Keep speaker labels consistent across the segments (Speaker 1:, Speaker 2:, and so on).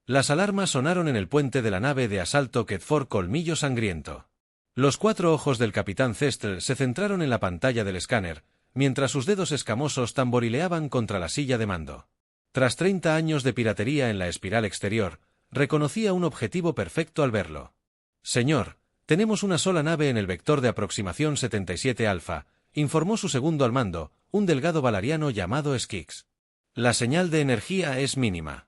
Speaker 1: Las alarmas sonaron en el puente de la nave de asalto Kedfor Colmillo Sangriento. Los 4 ojos del capitán Cestel se centraron en la pantalla del escáner, mientras sus dedos escamosos tamborileaban contra la silla de mando. Tras 30 años de piratería en la espiral exterior, reconocía un objetivo perfecto al verlo. Señor, tenemos una sola nave en el vector de aproximación 77 Alfa, informó su segundo al mando, un delgado valariano llamado Skix. La señal de energía es mínima.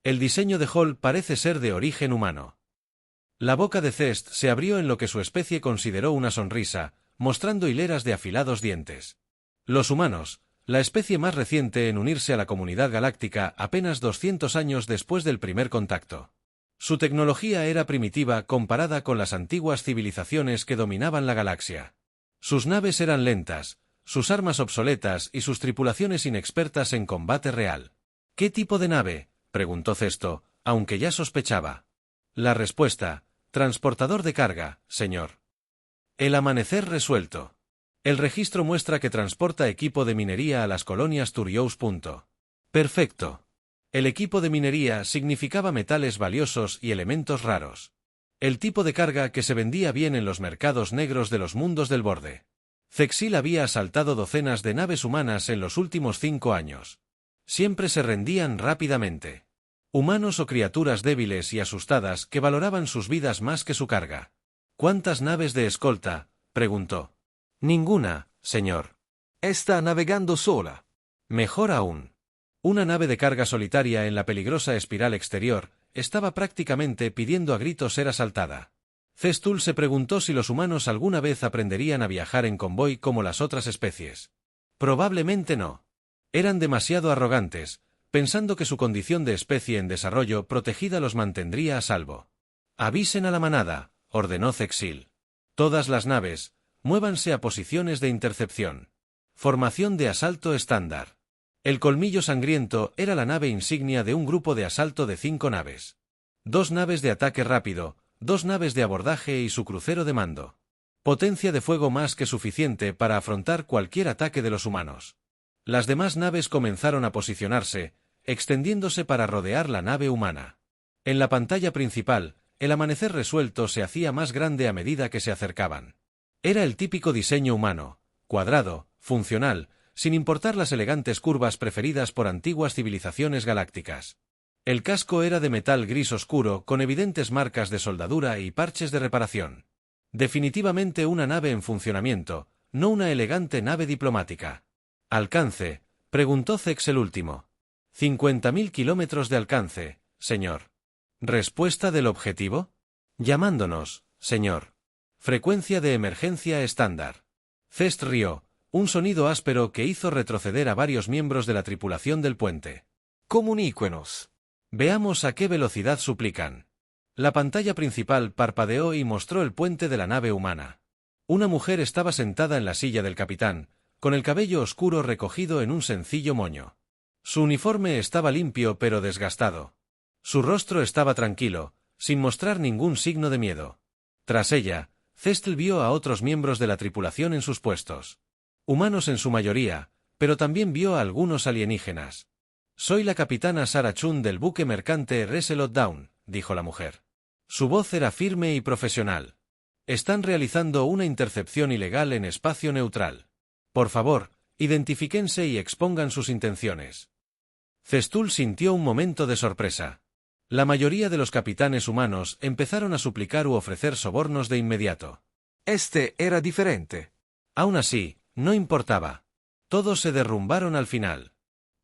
Speaker 1: El diseño de Hall parece ser de origen humano. La boca de Cest se abrió en lo que su especie consideró una sonrisa, mostrando hileras de afilados dientes. Los humanos, la especie más reciente en unirse a la comunidad galáctica apenas 200 años después del primer contacto. Su tecnología era primitiva comparada con las antiguas civilizaciones que dominaban la galaxia. Sus naves eran lentas, sus armas obsoletas y sus tripulaciones inexpertas en combate real. ¿Qué tipo de nave?, preguntó Cesto, aunque ya sospechaba. La respuesta: transportador de carga, señor. El amanecer resuelto. El registro muestra que transporta equipo de minería a las colonias Turious. Perfecto. El equipo de minería significaba metales valiosos y elementos raros. El tipo de carga que se vendía bien en los mercados negros de los mundos del borde. Cexil había asaltado docenas de naves humanas en los últimos 5 años. Siempre se rendían rápidamente. Humanos o criaturas débiles y asustadas que valoraban sus vidas más que su carga. ¿Cuántas naves de escolta?, preguntó. Ninguna, señor. Está navegando sola. Mejor aún. Una nave de carga solitaria en la peligrosa espiral exterior estaba prácticamente pidiendo a gritos ser asaltada. Cestul se preguntó si los humanos alguna vez aprenderían a viajar en convoy como las otras especies. Probablemente no. Eran demasiado arrogantes, pensando que su condición de especie en desarrollo protegida los mantendría a salvo. Avisen a la manada, ordenó Cexil. Todas las naves, muévanse a posiciones de intercepción. Formación de asalto estándar. El Colmillo Sangriento era la nave insignia de un grupo de asalto de 5 naves. 2 naves de ataque rápido, 2 naves de abordaje y su crucero de mando. Potencia de fuego más que suficiente para afrontar cualquier ataque de los humanos. Las demás naves comenzaron a posicionarse, extendiéndose para rodear la nave humana. En la pantalla principal, el amanecer resuelto se hacía más grande a medida que se acercaban. Era el típico diseño humano, cuadrado, funcional, sin importar las elegantes curvas preferidas por antiguas civilizaciones galácticas. El casco era de metal gris oscuro con evidentes marcas de soldadura y parches de reparación. Definitivamente una nave en funcionamiento, no una elegante nave diplomática. ¿Alcance?, preguntó Cex el último. 50.000 kilómetros de alcance, señor. ¿Respuesta del objetivo? Llamándonos, señor. Frecuencia de emergencia estándar. Cest rió, un sonido áspero que hizo retroceder a varios miembros de la tripulación del puente. Comuníquenos. Veamos a qué velocidad suplican. La pantalla principal parpadeó y mostró el puente de la nave humana. Una mujer estaba sentada en la silla del capitán, con el cabello oscuro recogido en un sencillo moño. Su uniforme estaba limpio pero desgastado. Su rostro estaba tranquilo, sin mostrar ningún signo de miedo. Tras ella, Cestel vio a otros miembros de la tripulación en sus puestos. Humanos en su mayoría, pero también vio a algunos alienígenas. «Soy la capitana Sarah Chun del buque mercante Reselot Dawn», dijo la mujer. Su voz era firme y profesional. «Están realizando una intercepción ilegal en espacio neutral. Por favor, identifíquense y expongan sus intenciones». Cestul sintió un momento de sorpresa. La mayoría de los capitanes humanos empezaron a suplicar u ofrecer sobornos de inmediato. Este era diferente. Aún así, no importaba. Todos se derrumbaron al final.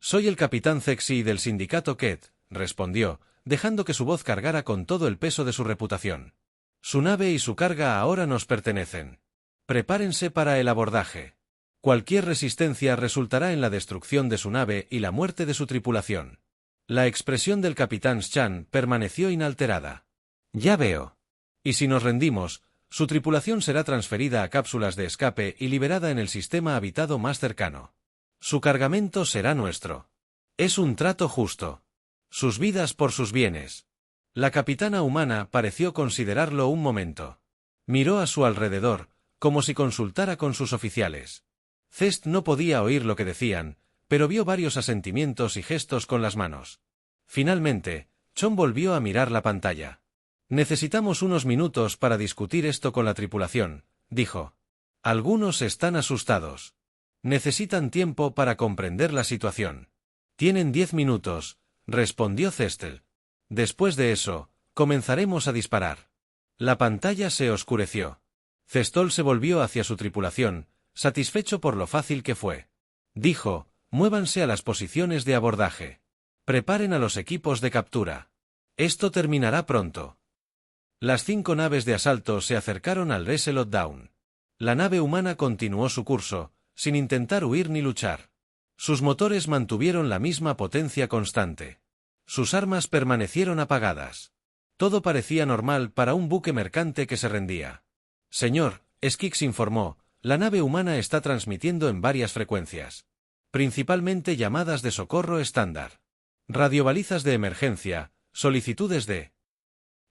Speaker 1: «Soy el capitán Cexi del sindicato Ket», respondió, dejando que su voz cargara con todo el peso de su reputación. «Su nave y su carga ahora nos pertenecen. Prepárense para el abordaje. Cualquier resistencia resultará en la destrucción de su nave y la muerte de su tripulación». La expresión del capitán Chan permaneció inalterada. «Ya veo. Y si nos rendimos, su tripulación será transferida a cápsulas de escape y liberada en el sistema habitado más cercano. Su cargamento será nuestro. Es un trato justo. Sus vidas por sus bienes». La capitana humana pareció considerarlo un momento. Miró a su alrededor, como si consultara con sus oficiales. Cest no podía oír lo que decían, pero vio varios asentimientos y gestos con las manos. Finalmente, Chon volvió a mirar la pantalla. Necesitamos unos minutos para discutir esto con la tripulación, dijo. Algunos están asustados. Necesitan tiempo para comprender la situación. Tienen 10 minutos, respondió Cestel. Después de eso, comenzaremos a disparar. La pantalla se oscureció. Cestol se volvió hacia su tripulación, satisfecho por lo fácil que fue. Dijo, muévanse a las posiciones de abordaje. Preparen a los equipos de captura. Esto terminará pronto. Las 5 naves de asalto se acercaron al Reselot Dawn. La nave humana continuó su curso, sin intentar huir ni luchar. Sus motores mantuvieron la misma potencia constante. Sus armas permanecieron apagadas. Todo parecía normal para un buque mercante que se rendía. Señor, Skix informó, la nave humana está transmitiendo en varias frecuencias. Principalmente llamadas de socorro estándar. Radiobalizas de emergencia, solicitudes de...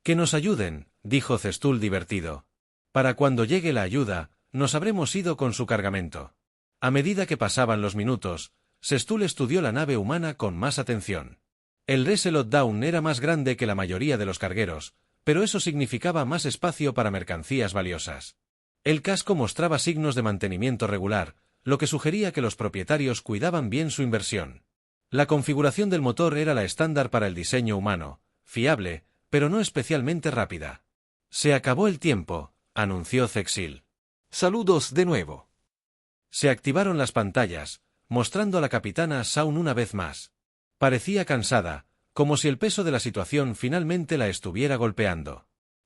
Speaker 1: Que nos ayuden, dijo Cestul divertido. Para cuando llegue la ayuda, nos habremos ido con su cargamento. A medida que pasaban los minutos, Cestul estudió la nave humana con más atención. El Reselot Dawn era más grande que la mayoría de los cargueros, pero eso significaba más espacio para mercancías valiosas. El casco mostraba signos de mantenimiento regular, lo que sugería que los propietarios cuidaban bien su inversión. La configuración del motor era la estándar para el diseño humano, fiable, pero no especialmente rápida. Se acabó el tiempo, anunció Cexil.
Speaker 2: Saludos de nuevo.
Speaker 1: Se activaron las pantallas, mostrando a la capitana Saun una vez más. Parecía cansada, como si el peso de la situación finalmente la estuviera golpeando.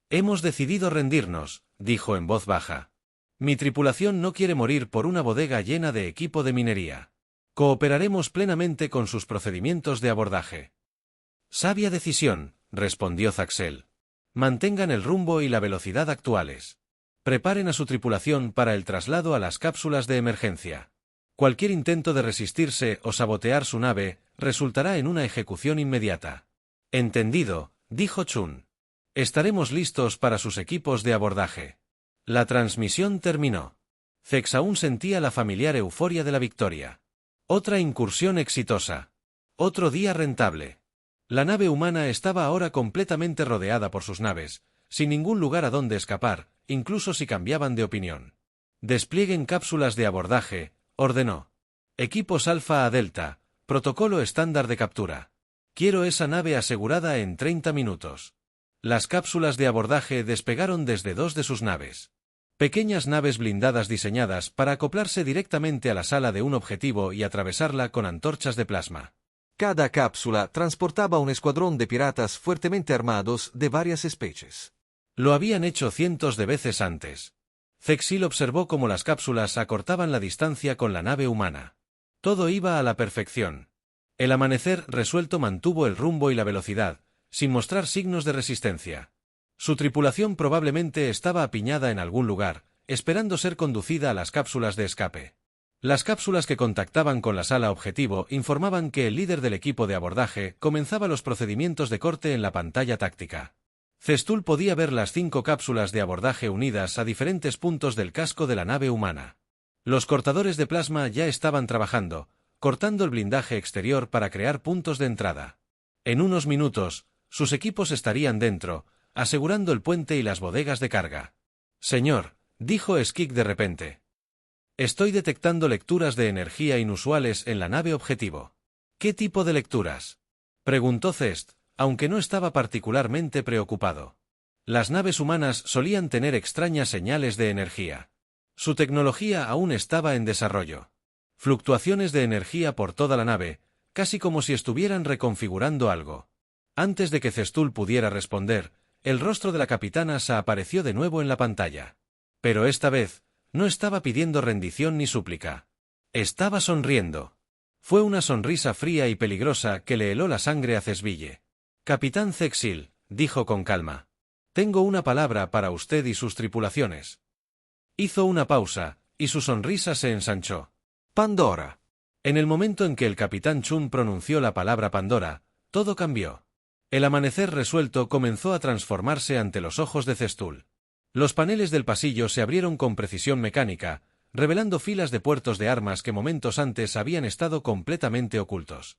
Speaker 1: Hemos decidido rendirnos, dijo en voz baja. Mi tripulación no quiere morir por una bodega llena de equipo de minería. Cooperaremos plenamente con sus procedimientos de abordaje. Sabia decisión, respondió Zaxel. Mantengan el rumbo y la velocidad actuales. Preparen a su tripulación para el traslado a las cápsulas de emergencia. Cualquier intento de resistirse o sabotear su nave resultará en una ejecución inmediata. Entendido, dijo Chun. Estaremos listos para sus equipos de abordaje. La transmisión terminó. Zex aún sentía la familiar euforia de la victoria. Otra incursión exitosa. Otro día rentable. La nave humana estaba ahora completamente rodeada por sus naves, sin ningún lugar a donde escapar, incluso si cambiaban de opinión. Desplieguen cápsulas de abordaje, ordenó. Equipos Alfa a Delta, protocolo estándar de captura. Quiero esa nave asegurada en 30 minutos. Las cápsulas de abordaje despegaron desde 2 de sus naves. Pequeñas naves blindadas diseñadas para acoplarse directamente a la sala de un objetivo y atravesarla con antorchas de plasma.
Speaker 2: Cada cápsula transportaba un escuadrón de piratas fuertemente armados de varias especies.
Speaker 1: Lo habían hecho cientos de veces antes. Cexil observó cómo las cápsulas acortaban la distancia con la nave humana. Todo iba a la perfección. El amanecer resuelto mantuvo el rumbo y la velocidad, sin mostrar signos de resistencia. Su tripulación probablemente estaba apiñada en algún lugar, esperando ser conducida a las cápsulas de escape. Las cápsulas que contactaban con la sala objetivo informaban que el líder del equipo de abordaje comenzaba los procedimientos de corte en la pantalla táctica. Cestul podía ver las 5 cápsulas de abordaje unidas a diferentes puntos del casco de la nave humana. Los cortadores de plasma ya estaban trabajando, cortando el blindaje exterior para crear puntos de entrada. En unos minutos, sus equipos estarían dentro, asegurando el puente y las bodegas de carga. Señor, dijo Skik de repente. Estoy detectando lecturas de energía inusuales en la nave objetivo. ¿Qué tipo de lecturas? Preguntó Cest, aunque no estaba particularmente preocupado. Las naves humanas solían tener extrañas señales de energía. Su tecnología aún estaba en desarrollo. Fluctuaciones de energía por toda la nave, casi como si estuvieran reconfigurando algo. Antes de que Cestul pudiera responder, el rostro de la capitana se apareció de nuevo en la pantalla. Pero esta vez, no estaba pidiendo rendición ni súplica. Estaba sonriendo. Fue una sonrisa fría y peligrosa que le heló la sangre a Cesville. Capitán Cexil, dijo con calma. Tengo una palabra para usted y sus tripulaciones. Hizo una pausa, y su sonrisa se ensanchó.
Speaker 2: Pandora.
Speaker 1: En el momento en que el capitán Chun pronunció la palabra Pandora, todo cambió. El amanecer resuelto comenzó a transformarse ante los ojos de Cestul. Los paneles del pasillo se abrieron con precisión mecánica, revelando filas de puertos de armas que momentos antes habían estado completamente ocultos.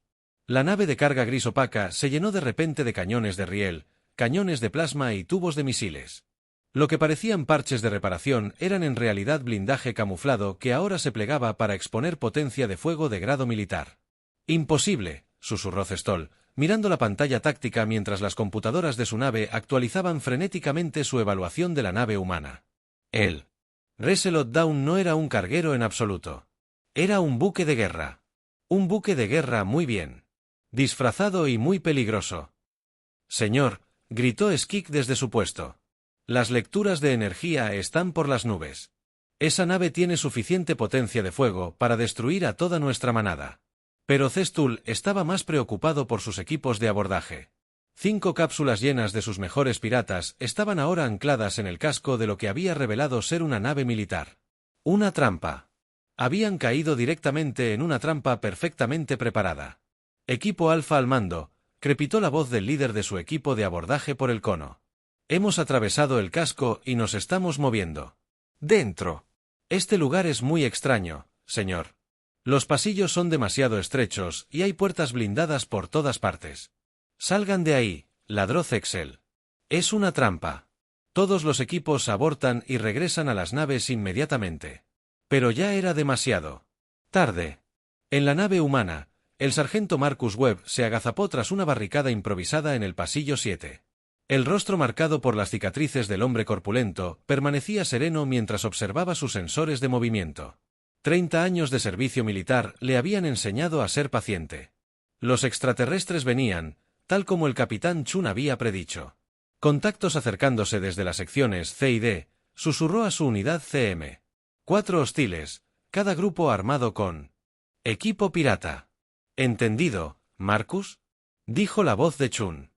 Speaker 1: La nave de carga gris opaca se llenó de repente de cañones de riel, cañones de plasma y tubos de misiles. Lo que parecían parches de reparación eran en realidad blindaje camuflado que ahora se plegaba para exponer potencia de fuego de grado militar. «Imposible», susurró Zestol, mirando la pantalla táctica mientras las computadoras de su nave actualizaban frenéticamente su evaluación de la nave humana. El Reselot Dawn no era un carguero en absoluto. Era un buque de guerra. Un buque de guerra muy bien disfrazado y muy peligroso. «Señor», gritó Skik desde su puesto. «Las lecturas de energía están por las nubes. Esa nave tiene suficiente potencia de fuego para destruir a toda nuestra manada». Pero Zestul estaba más preocupado por sus equipos de abordaje. 5 cápsulas llenas de sus mejores piratas estaban ahora ancladas en el casco de lo que había revelado ser una nave militar. Una trampa. Habían caído directamente en una trampa perfectamente preparada. «Equipo Alfa al mando», crepitó la voz del líder de su equipo de abordaje por el cono. «Hemos atravesado el casco y nos estamos moviendo. Dentro. Este lugar es muy extraño, señor. Los pasillos son demasiado estrechos y hay puertas blindadas por todas partes. Salgan de ahí», ladró Zexel. «Es una trampa». Todos los equipos abortan y regresan a las naves inmediatamente. Pero ya era demasiado tarde. En la nave humana, el sargento Marcus Webb se agazapó tras una barricada improvisada en el pasillo 7. El rostro marcado por las cicatrices del hombre corpulento permanecía sereno mientras observaba sus sensores de movimiento. 30 años de servicio militar le habían enseñado a ser paciente. Los extraterrestres venían, tal como el capitán Chun había predicho. «Contactos acercándose desde las secciones C y D», susurró a su unidad CM. 4 hostiles, cada grupo armado con equipo pirata. «¿Entendido, Marcus?», dijo la voz de Chun.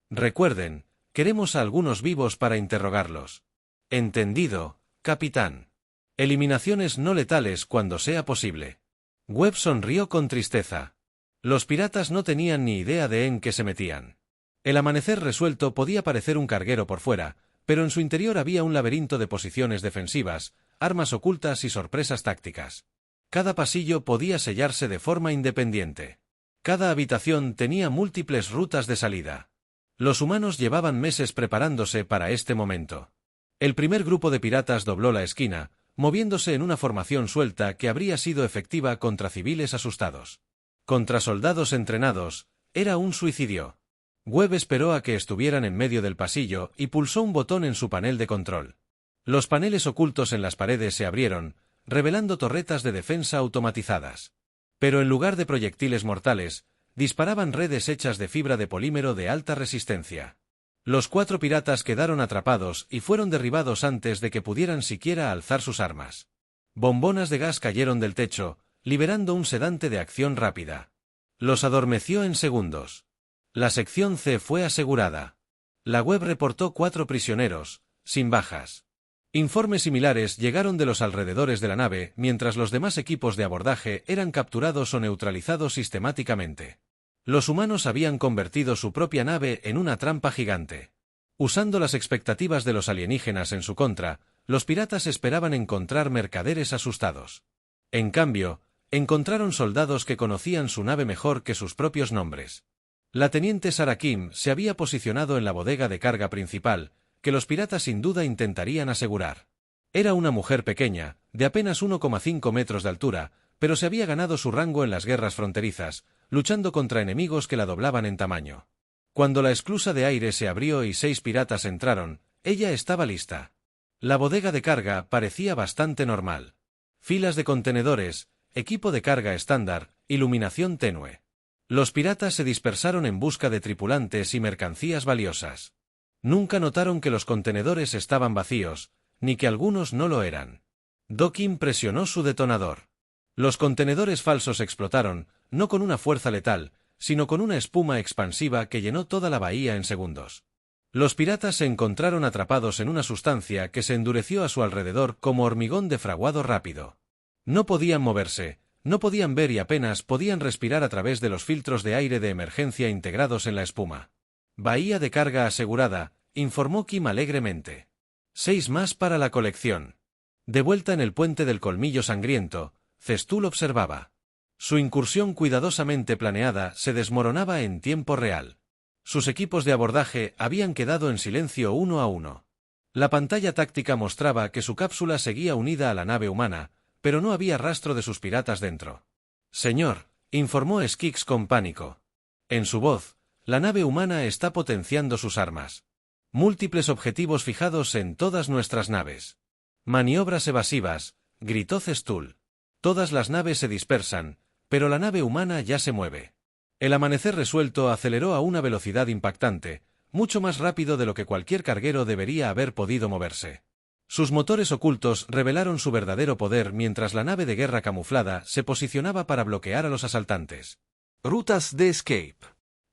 Speaker 1: «Recuerden, queremos a algunos vivos para interrogarlos». «Entendido, capitán. Eliminaciones no letales cuando sea posible». Webb sonrió con tristeza. Los piratas no tenían ni idea de en qué se metían. El amanecer resuelto podía parecer un carguero por fuera, pero en su interior había un laberinto de posiciones defensivas, armas ocultas y sorpresas tácticas. Cada pasillo podía sellarse de forma independiente. Cada habitación tenía múltiples rutas de salida. Los humanos llevaban meses preparándose para este momento. El primer grupo de piratas dobló la esquina, moviéndose en una formación suelta que habría sido efectiva contra civiles asustados. Contra soldados entrenados, era un suicidio. Webb esperó a que estuvieran en medio del pasillo y pulsó un botón en su panel de control. Los paneles ocultos en las paredes se abrieron, revelando torretas de defensa automatizadas. Pero en lugar de proyectiles mortales, disparaban redes hechas de fibra de polímero de alta resistencia. Los 4 piratas quedaron atrapados y fueron derribados antes de que pudieran siquiera alzar sus armas. Bombonas de gas cayeron del techo, liberando un sedante de acción rápida. Los adormeció en segundos. La sección C fue asegurada. La Webb reportó 4 prisioneros, sin bajas. Informes similares llegaron de los alrededores de la nave, mientras los demás equipos de abordaje eran capturados o neutralizados sistemáticamente. Los humanos habían convertido su propia nave en una trampa gigante. Usando las expectativas de los alienígenas en su contra, los piratas esperaban encontrar mercaderes asustados. En cambio, encontraron soldados que conocían su nave mejor que sus propios nombres. La teniente Sarah Kim se había posicionado en la bodega de carga principal, que los piratas sin duda intentarían asegurar. Era una mujer pequeña, de apenas 1,5 metros de altura, pero se había ganado su rango en las guerras fronterizas, luchando contra enemigos que la doblaban en tamaño. Cuando la esclusa de aire se abrió y 6 piratas entraron, ella estaba lista. La bodega de carga parecía bastante normal. Filas de contenedores, equipo de carga estándar, iluminación tenue. Los piratas se dispersaron en busca de tripulantes y mercancías valiosas. Nunca notaron que los contenedores estaban vacíos, ni que algunos no lo eran. Dokin presionó su detonador. Los contenedores falsos explotaron, no con una fuerza letal, sino con una espuma expansiva que llenó toda la bahía en segundos. Los piratas se encontraron atrapados en una sustancia que se endureció a su alrededor como hormigón de fraguado rápido. No podían moverse, no podían ver y apenas podían respirar a través de los filtros de aire de emergencia integrados en la espuma. «Bahía de carga asegurada», informó Kim alegremente. 6 más para la colección. De vuelta en el puente del Colmillo Sangriento, Zestul observaba. Su incursión cuidadosamente planeada se desmoronaba en tiempo real. Sus equipos de abordaje habían quedado en silencio uno a uno. La pantalla táctica mostraba que su cápsula seguía unida a la nave humana, pero no había rastro de sus piratas dentro. «Señor», informó Skix con pánico. En su voz, la nave humana está potenciando sus armas. Múltiples objetivos fijados en todas nuestras naves. Maniobras evasivas, gritó Zestul. Todas las naves se dispersan, pero la nave humana ya se mueve. El amanecer resuelto aceleró a una velocidad impactante, mucho más rápido de lo que cualquier carguero debería haber podido moverse. Sus motores ocultos revelaron su verdadero poder mientras la nave de guerra camuflada se posicionaba para bloquear a los asaltantes.
Speaker 2: Rutas de escape.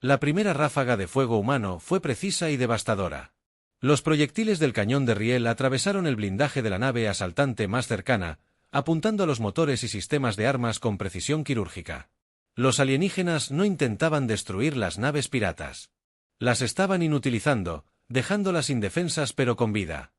Speaker 1: La primera ráfaga de fuego humano fue precisa y devastadora. Los proyectiles del cañón de riel atravesaron el blindaje de la nave asaltante más cercana, apuntando a los motores y sistemas de armas con precisión quirúrgica. Los alienígenas no intentaban destruir las naves piratas. Las estaban inutilizando, dejándolas indefensas pero con vida.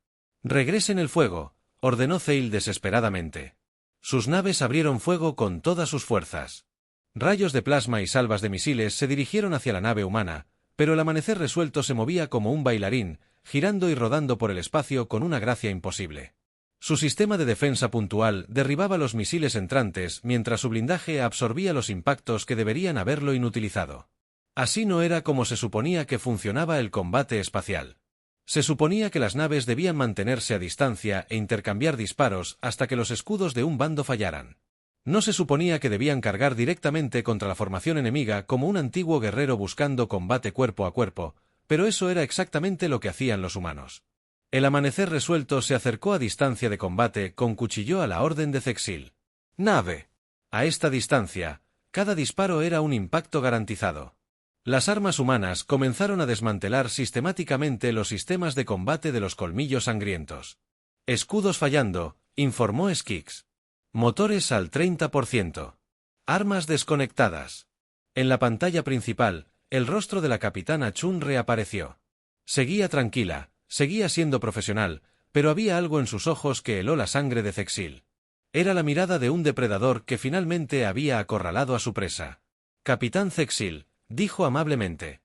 Speaker 1: «Regresen el fuego», ordenó Zeil desesperadamente. Sus naves abrieron fuego con todas sus fuerzas. Rayos de plasma y salvas de misiles se dirigieron hacia la nave humana, pero el amanecer resuelto se movía como un bailarín, girando y rodando por el espacio con una gracia imposible. Su sistema de defensa puntual derribaba los misiles entrantes mientras su blindaje absorbía los impactos que deberían haberlo inutilizado. Así no era como se suponía que funcionaba el combate espacial. Se suponía que las naves debían mantenerse a distancia e intercambiar disparos hasta que los escudos de un bando fallaran. No se suponía que debían cargar directamente contra la formación enemiga como un antiguo guerrero buscando combate cuerpo a cuerpo, pero eso era exactamente lo que hacían los humanos. El amanecer resuelto se acercó a distancia de combate con cuchillo a la orden de Zexil.
Speaker 2: Nave.
Speaker 1: A esta distancia, cada disparo era un impacto garantizado. Las armas humanas comenzaron a desmantelar sistemáticamente los sistemas de combate de los colmillos sangrientos. «Escudos fallando», informó Skix. «Motores al 30%. Armas desconectadas». En la pantalla principal, el rostro de la capitana Chun reapareció. Seguía tranquila, seguía siendo profesional, pero había algo en sus ojos que heló la sangre de Zexil. Era la mirada de un depredador que finalmente había acorralado a su presa. «Capitán Zexil», dijo amablemente.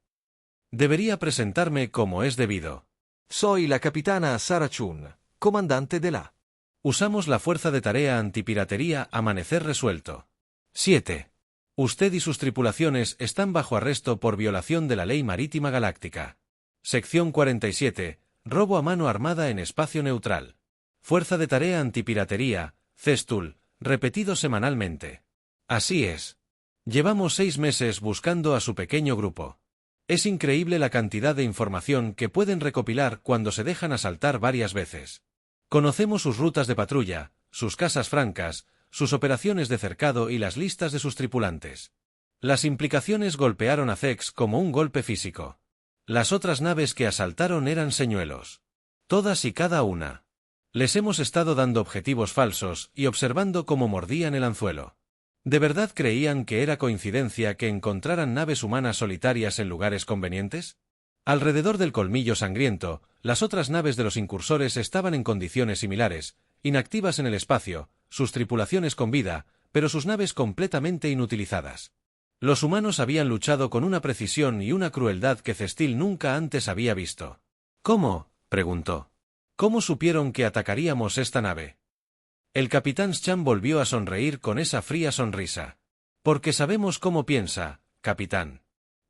Speaker 1: «Debería presentarme como es debido.
Speaker 2: Soy la capitana Sarah Chun, comandante de la...
Speaker 1: Usamos la fuerza de tarea antipiratería Amanecer Resuelto. 7. Usted y sus tripulaciones están bajo arresto por violación de la Ley Marítima Galáctica. Sección 47. Robo a mano armada en espacio neutral. Fuerza de tarea antipiratería, Zestul, repetido semanalmente. Así es. Llevamos 6 meses buscando a su pequeño grupo. Es increíble la cantidad de información que pueden recopilar cuando se dejan asaltar varias veces. Conocemos sus rutas de patrulla, sus casas francas, sus operaciones de cercado y las listas de sus tripulantes. Las implicaciones golpearon a Zex como un golpe físico. Las otras naves que asaltaron eran señuelos. Todas y cada una. Les hemos estado dando objetivos falsos y observando cómo mordían el anzuelo. ¿De verdad creían que era coincidencia que encontraran naves humanas solitarias en lugares convenientes? Alrededor del colmillo sangriento, las otras naves de los incursores estaban en condiciones similares, inactivas en el espacio, sus tripulaciones con vida, pero sus naves completamente inutilizadas. Los humanos habían luchado con una precisión y una crueldad que Zestil nunca antes había visto. «¿Cómo?», preguntó. «¿Cómo supieron que atacaríamos esta nave?». El capitán Scham volvió a sonreír con esa fría sonrisa. «Porque sabemos cómo piensa, capitán.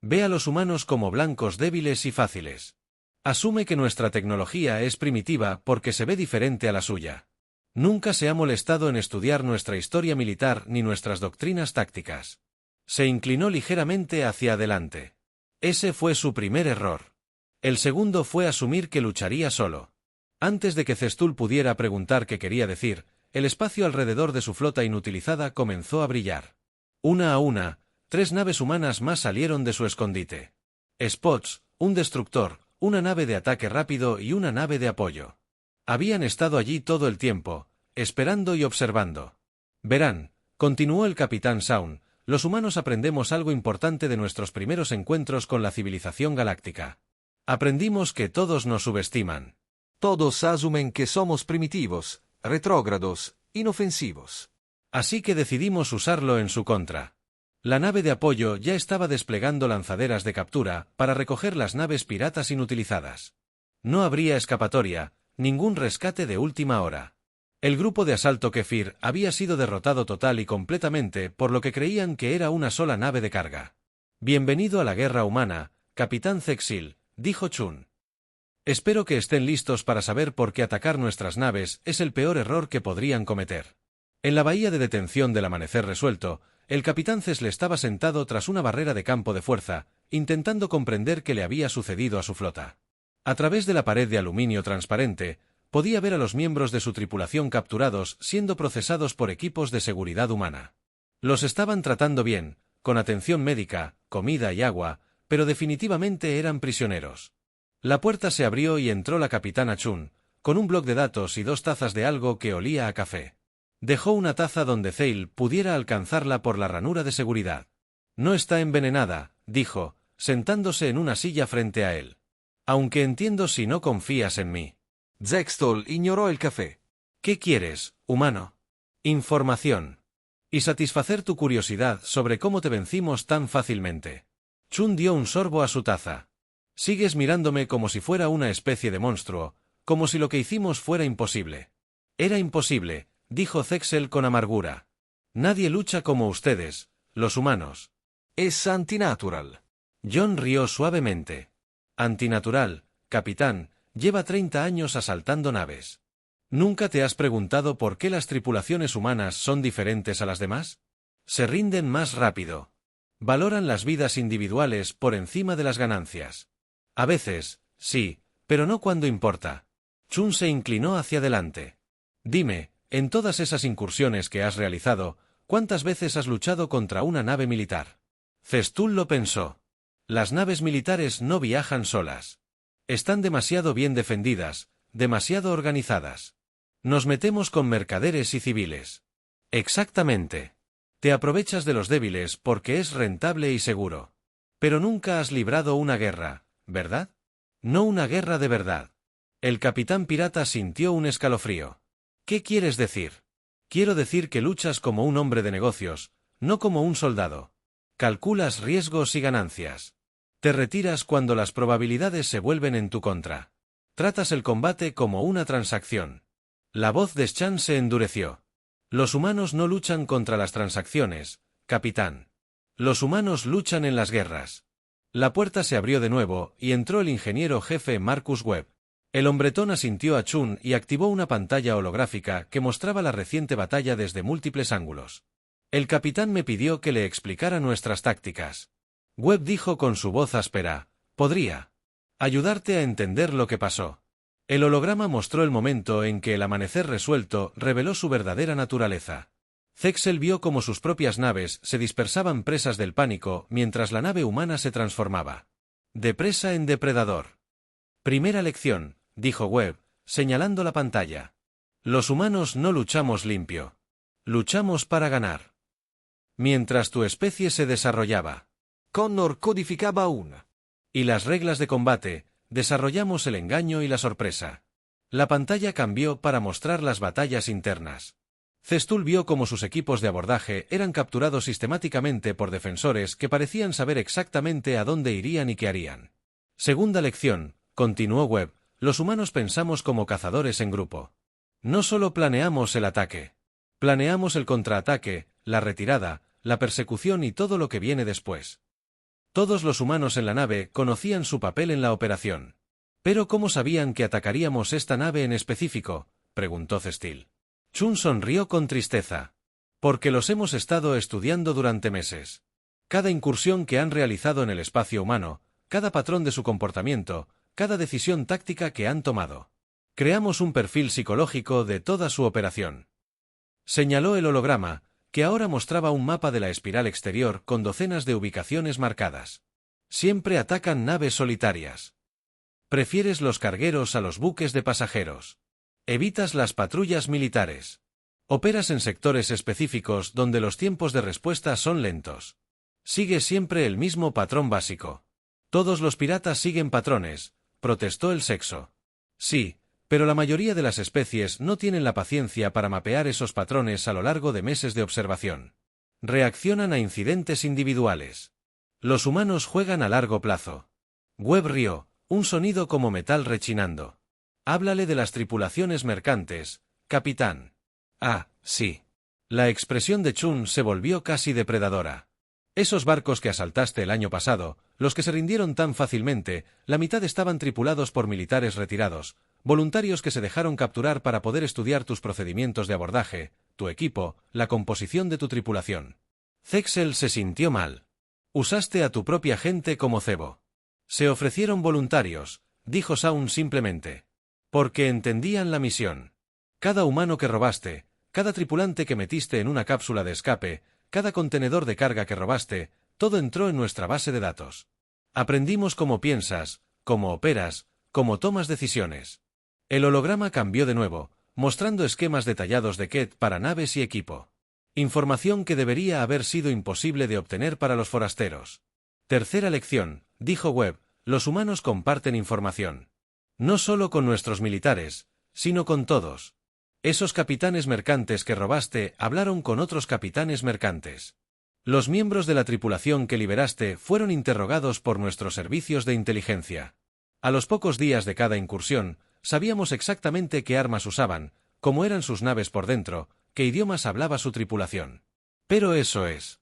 Speaker 1: Ve a los humanos como blancos débiles y fáciles. Asume que nuestra tecnología es primitiva porque se ve diferente a la suya. Nunca se ha molestado en estudiar nuestra historia militar ni nuestras doctrinas tácticas». Se inclinó ligeramente hacia adelante. Ese fue su primer error. El segundo fue asumir que lucharía solo. Antes de que Zestul pudiera preguntar qué quería decir, el espacio alrededor de su flota inutilizada comenzó a brillar. Una a una, 3 naves humanas más salieron de su escondite. Spots, un destructor, una nave de ataque rápido y una nave de apoyo. Habían estado allí todo el tiempo, esperando y observando. «Verán», continuó el capitán Shaun, «los humanos aprendemos algo importante de nuestros primeros encuentros con la civilización galáctica. Aprendimos que todos nos subestiman.
Speaker 2: Todos asumen que somos primitivos, retrógrados, inofensivos.
Speaker 1: Así que decidimos usarlo en su contra. La nave de apoyo ya estaba desplegando lanzaderas de captura para recoger las naves piratas inutilizadas. No habría escapatoria, ningún rescate de última hora. El grupo de asalto Kefir había sido derrotado total y completamente, por lo que creían que era una sola nave de carga. Bienvenido a la guerra humana, Capitán Zexil, dijo Chun. Espero que estén listos para saber por qué atacar nuestras naves es el peor error que podrían cometer. En la bahía de detención del Amanecer Resuelto, el capitán Cesle estaba sentado tras una barrera de campo de fuerza, intentando comprender qué le había sucedido a su flota. A través de la pared de aluminio transparente, podía ver a los miembros de su tripulación capturados siendo procesados por equipos de seguridad humana. Los estaban tratando bien, con atención médica, comida y agua, pero definitivamente eran prisioneros. La puerta se abrió y entró la capitana Chun, con un bloc de datos y 2 tazas de algo que olía a café. Dejó una taza donde Zeil pudiera alcanzarla por la ranura de seguridad. No está envenenada, dijo, sentándose en una silla frente a él. Aunque entiendo si no confías en mí.
Speaker 2: Zextol ignoró el café.
Speaker 1: ¿Qué quieres, humano? Información. Y satisfacer tu curiosidad sobre cómo te vencimos tan fácilmente. Chun dio un sorbo a su taza. Sigues mirándome como si fuera una especie de monstruo, como si lo que hicimos fuera imposible. Era imposible, dijo Zexel con amargura. Nadie lucha como ustedes, los humanos.
Speaker 2: Es antinatural.
Speaker 1: John rió suavemente. Antinatural, capitán, lleva 30 años asaltando naves. ¿Nunca te has preguntado por qué las tripulaciones humanas son diferentes a las demás? Se rinden más rápido. Valoran las vidas individuales por encima de las ganancias. A veces, sí, pero no cuando importa. Chun se inclinó hacia adelante. Dime, en todas esas incursiones que has realizado, ¿cuántas veces has luchado contra una nave militar? Festool lo pensó. Las naves militares no viajan solas. Están demasiado bien defendidas, demasiado organizadas. Nos metemos con mercaderes y civiles. Exactamente. Te aprovechas de los débiles porque es rentable y seguro. Pero nunca has librado una guerra, ¿verdad? No una guerra de verdad. El capitán pirata sintió un escalofrío. ¿Qué quieres decir? Quiero decir que luchas como un hombre de negocios, no como un soldado. Calculas riesgos y ganancias. Te retiras cuando las probabilidades se vuelven en tu contra. Tratas el combate como una transacción. La voz de Chan se endureció. Los humanos no luchan contra las transacciones, capitán. Los humanos luchan en las guerras. La puerta se abrió de nuevo y entró el ingeniero jefe Marcus Webb. El hombretón asintió a Chun y activó una pantalla holográfica que mostraba la reciente batalla desde múltiples ángulos. El capitán me pidió que le explicara nuestras tácticas. Webb dijo con su voz áspera, «Podría ayudarte a entender lo que pasó». El holograma mostró el momento en que el Amanecer Resuelto reveló su verdadera naturaleza. Zexel vio cómo sus propias naves se dispersaban presas del pánico mientras la nave humana se transformaba. De presa en depredador. Primera lección, dijo Webb, señalando la pantalla. Los humanos no luchamos limpio. Luchamos para ganar. Mientras tu especie se desarrollaba.
Speaker 2: Connor codificaba aún.
Speaker 1: Y las reglas de combate, desarrollamos el engaño y la sorpresa. La pantalla cambió para mostrar las batallas internas. Festool vio cómo sus equipos de abordaje eran capturados sistemáticamente por defensores que parecían saber exactamente a dónde irían y qué harían. Segunda lección, continuó Webb, los humanos pensamos como cazadores en grupo. No solo planeamos el ataque. Planeamos el contraataque, la retirada, la persecución y todo lo que viene después. Todos los humanos en la nave conocían su papel en la operación. ¿Pero cómo sabían que atacaríamos esta nave en específico?, preguntó Cestil. Chun sonrió con tristeza. Porque los hemos estado estudiando durante meses. Cada incursión que han realizado en el espacio humano, cada patrón de su comportamiento, cada decisión táctica que han tomado. Creamos un perfil psicológico de toda su operación. Señaló el holograma, que ahora mostraba un mapa de la espiral exterior con docenas de ubicaciones marcadas. Siempre atacan naves solitarias. Prefieres los cargueros a los buques de pasajeros. Evitas las patrullas militares. Operas en sectores específicos donde los tiempos de respuesta son lentos. Sigues siempre el mismo patrón básico. Todos los piratas siguen patrones, protestó el sexo. Sí, Pero la mayoría de las especies no tienen la paciencia para mapear esos patrones a lo largo de meses de observación. Reaccionan a incidentes individuales. Los humanos juegan a largo plazo. Webb rió, un sonido como metal rechinando. Háblale de las tripulaciones mercantes, capitán. Ah, sí. La expresión de Chun se volvió casi depredadora. Esos barcos que asaltaste el año pasado, los que se rindieron tan fácilmente, la mitad estaban tripulados por militares retirados, voluntarios que se dejaron capturar para poder estudiar tus procedimientos de abordaje, tu equipo, la composición de tu tripulación. Zexel se sintió mal. Usaste a tu propia gente como cebo. Se ofrecieron voluntarios, dijo Saun simplemente. Porque entendían la misión. Cada humano que robaste, cada tripulante que metiste en una cápsula de escape, cada contenedor de carga que robaste, todo entró en nuestra base de datos. Aprendimos cómo piensas, cómo operas, cómo tomas decisiones. El holograma cambió de nuevo, mostrando esquemas detallados de Ket para naves y equipo. Información que debería haber sido imposible de obtener para los forasteros. Tercera lección, dijo Webb, los humanos comparten información. No solo con nuestros militares, sino con todos. Esos capitanes mercantes que robaste hablaron con otros capitanes mercantes. Los miembros de la tripulación que liberaste fueron interrogados por nuestros servicios de inteligencia. A los pocos días de cada incursión, sabíamos exactamente qué armas usaban, cómo eran sus naves por dentro, qué idiomas hablaba su tripulación. Pero eso es.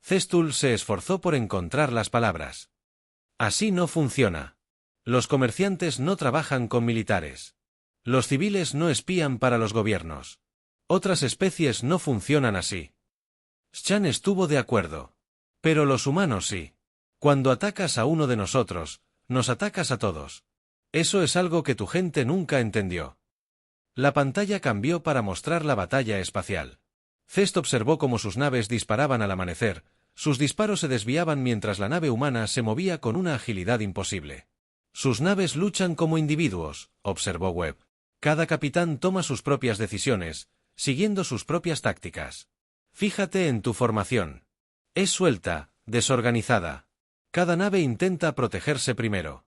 Speaker 1: Cestul se esforzó por encontrar las palabras. Así no funciona. Los comerciantes no trabajan con militares. Los civiles no espían para los gobiernos. Otras especies no funcionan así. Chan estuvo de acuerdo. Pero los humanos sí. Cuando atacas a uno de nosotros, nos atacas a todos. Eso es algo que tu gente nunca entendió. La pantalla cambió para mostrar la batalla espacial. Cest observó cómo sus naves disparaban al amanecer, sus disparos se desviaban mientras la nave humana se movía con una agilidad imposible. Sus naves luchan como individuos, observó Webb. Cada capitán toma sus propias decisiones, siguiendo sus propias tácticas. Fíjate en tu formación. Es suelta, desorganizada. Cada nave intenta protegerse primero.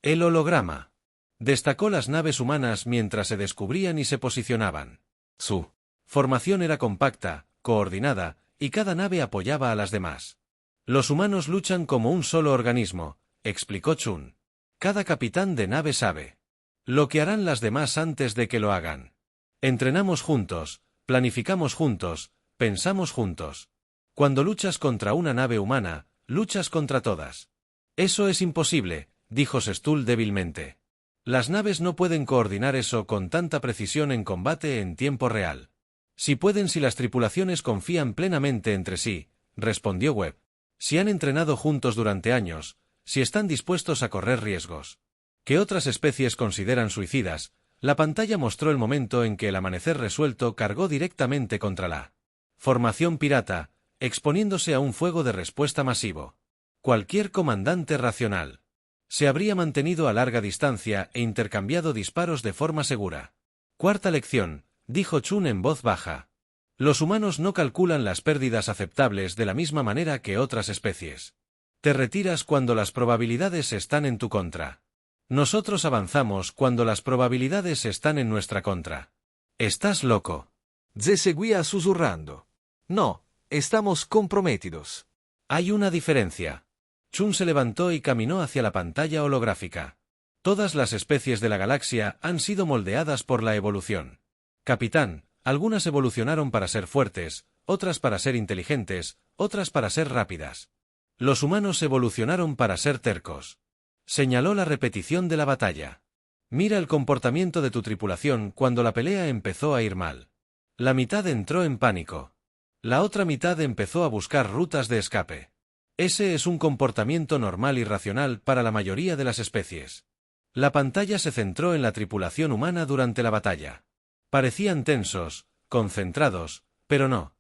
Speaker 1: El holograma. Destacó las naves humanas mientras se descubrían y se posicionaban. Su formación era compacta, coordinada, y cada nave apoyaba a las demás. Los humanos luchan como un solo organismo, explicó Chun. Cada capitán de nave sabe lo que harán las demás antes de que lo hagan. Entrenamos juntos, planificamos juntos, pensamos juntos. Cuando luchas contra una nave humana, luchas contra todas. Eso es imposible, dijo Sestul débilmente. Las naves no pueden coordinar eso con tanta precisión en combate en tiempo real. Si pueden si las tripulaciones confían plenamente entre sí, respondió Webb. Si han entrenado juntos durante años, si están dispuestos a correr riesgos que otras especies consideran suicidas, la pantalla mostró el momento en que el amanecer resuelto cargó directamente contra la formación pirata, exponiéndose a un fuego de respuesta masivo. Cualquier comandante racional se habría mantenido a larga distancia e intercambiado disparos de forma segura. Cuarta lección, dijo Chun en voz baja. Los humanos no calculan las pérdidas aceptables de la misma manera que otras especies. Te retiras cuando las probabilidades están en tu contra. Nosotros avanzamos cuando las probabilidades están en nuestra contra. ¿Estás loco?
Speaker 2: Ze seguía susurrando. No, estamos comprometidos.
Speaker 1: Hay una diferencia. Chun se levantó y caminó hacia la pantalla holográfica. Todas las especies de la galaxia han sido moldeadas por la evolución. Capitán, algunas evolucionaron para ser fuertes, otras para ser inteligentes, otras para ser rápidas. Los humanos evolucionaron para ser tercos. Señaló la repetición de la batalla. Mira el comportamiento de tu tripulación cuando la pelea empezó a ir mal. La mitad entró en pánico. La otra mitad empezó a buscar rutas de escape. Ese es un comportamiento normal y racional para la mayoría de las especies. La pantalla se centró en la tripulación humana durante la batalla. Parecían tensos, concentrados, pero no.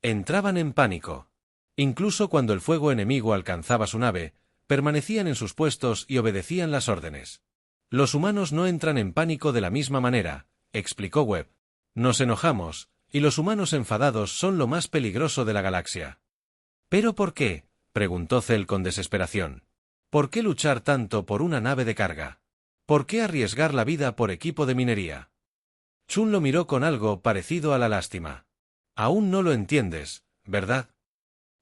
Speaker 1: Entraban en pánico. Incluso cuando el fuego enemigo alcanzaba su nave, permanecían en sus puestos y obedecían las órdenes. Los humanos no entran en pánico de la misma manera, explicó Webb. Nos enojamos, y los humanos enfadados son lo más peligroso de la galaxia. ¿Pero por qué?, preguntó Cell con desesperación. ¿Por qué luchar tanto por una nave de carga? ¿Por qué arriesgar la vida por equipo de minería? Chun lo miró con algo parecido a la lástima. Aún no lo entiendes, ¿verdad?